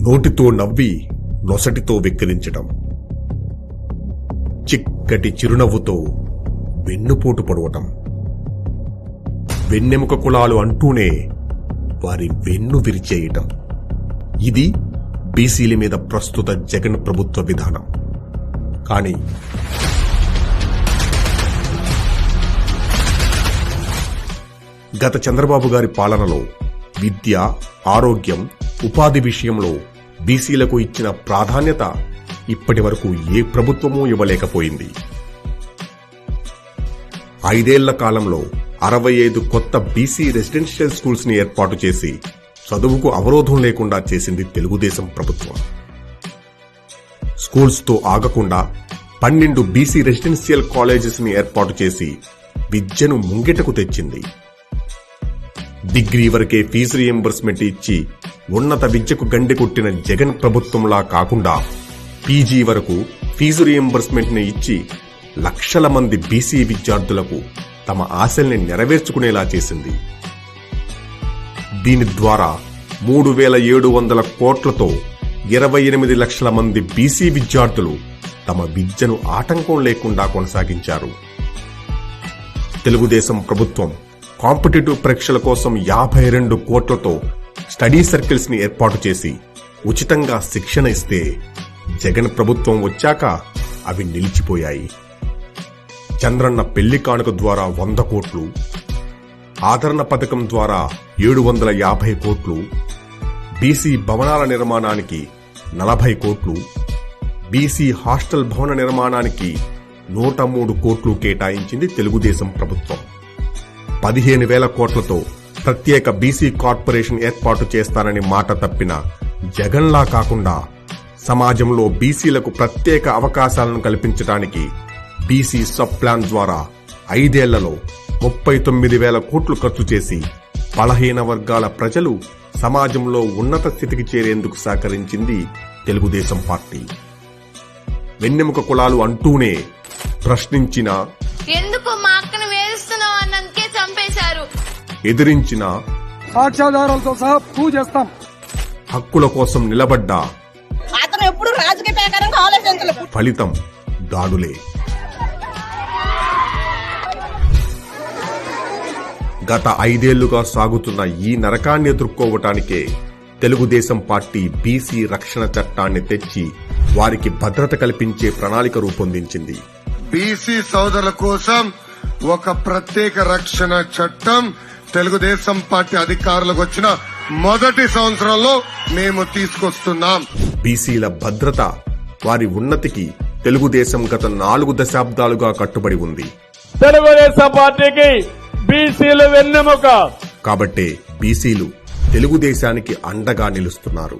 నోటితో నవ్వి నొసటితో వెక్కిరించడం, చిక్కటి చిరునవ్వుతో వెన్నుపోటు పొడవటం, వెన్నెముక కులాలు అంటూనే వారి వెన్ను విరిచేయటం. ఇది బీసీల మీద ప్రస్తుత జగన్ ప్రభుత్వ విధానం. కానీ గత చంద్రబాబు గారి పాలనలో విద్య, ఆరోగ్యం, ఉపాధి విషయంలో బీసీలకు ఇచ్చిన ప్రాధాన్యత ఇప్పటి వరకు ఏ ప్రభుత్వమూ ఇవ్వలేకపోయింది. 5 ఏళ్ల కాలంలో 65 కొత్త బీసీ రెసిడెన్షియల్ స్కూల్స్ ని ఏర్పాటు చేసి చదువుకు అవరోధం లేకుండా చేసింది తెలుగుదేశం ప్రభుత్వం. స్కూల్స్ తో ఆగకుండా 12 బీసీ రెసిడెన్షియల్ కాలేజెస్ ని ఏర్పాటు చేసి విద్యను ముంగిటకు తెచ్చింది. డిగ్రీ వరకే ఫీజు రియంబర్స్మెంట్ ఇచ్చి ఉన్నత విద్యకు గండి కొట్టిన జగన్ ప్రభుత్వంలా కాకుండా పీజీ వరకు ఫీజు రియంబర్స్మెంట్ ని ఇచ్చి లక్షల మంది బీసీ విద్యార్థులకు తమ ఆశల్ని నెరవేర్చుకునేలా చేసింది. దీని ద్వారా 3,700 కోట్లతో 28 లక్షల మంది బీసీ విద్యార్థులు తమ విద్యను ఆటంకం లేకుండా కొనసాగించారు. తెలుగుదేశం ప్రభుత్వం కాంపిటేటివ్ పరీక్షల కోసం 52 కోట్లతో స్టడీ సర్కిల్స్ ని ఏర్పాటు చేసి ఉచితంగా శిక్షణ ఇస్తే జగన్ ప్రభుత్వం వచ్చాక అవి నిలిచిపోయాయి. చంద్రన్న పెళ్లి కానుక ద్వారా 100 కోట్లు, ఆదరణ పథకం ద్వారా 750 కోట్లు, బీసీ భవనాల నిర్మాణానికి 40 కోట్లు, బీసీ హాస్టల్ భవన నిర్మాణానికి 103 కోట్లు కేటాయించింది తెలుగుదేశం ప్రభుత్వం. 15,000 కోట్లతో ప్రత్యేక బీసీ కార్పొరేషన్ ఏర్పాటు చేస్తానని మాట తప్పిన జగన్లా కాకుండా సమాజంలో బీసీలకు ప్రత్యేక అవకాశాలను కల్పించడానికి బీసీ సబ్ ప్లాన్ ద్వారా 5 ఏళ్లలో 39,000 కోట్లు ఖర్చు చేసి బలహీన వర్గాల ప్రజలు సమాజంలో ఉన్నత స్థితికి చేరేందుకు సహకరించింది తెలుగుదేశం పార్టీ. వెన్నెముక కులాలు అంటూనే ప్రశ్నించిన, ఎందుకు మా అక్కను వేధిస్తున్నావు అన్నందుకే చంపేశారు, ఎదిరించిన, సాక్ష్యాధారాలతో సహా ప్రూవ్ చేస్తాం, హక్కుల కోసం నిలబడ్డ, అతను ఎప్పుడు రాజకీయ ప్రకారంగా ఆలోచించలేదు. ఫలితం దాడులే. గత 5 ఏళ్లుగా సాగుతున్న ఈ నరకాన్ని ఎదుర్కోవటానికే తెలుగుదేశం పార్టీ బీసీ రక్షణ చట్టాన్ని తెచ్చి వారికి భద్రత కల్పించే ప్రణాళిక రూపొందించింది. బీసీ సోదరుల కోసం ఒక ప్రత్యేక రక్షణ చట్టం తెలుగుదేశం పార్టీ అధికారులకు వచ్చిన మొదటి సంవత్సరంలో మేము తీసుకొస్తున్నాం. బీసీల భద్రత, వారి ఉన్నతికి తెలుగుదేశం గత 4 దశాబ్దాలుగా కట్టుబడి ఉంది. తెలుగుదేశం పార్టీకి బీసీలు వెన్నెముక. కాబట్టే బీసీలు తెలుగుదేశానికి అండగా నిలుస్తున్నారు.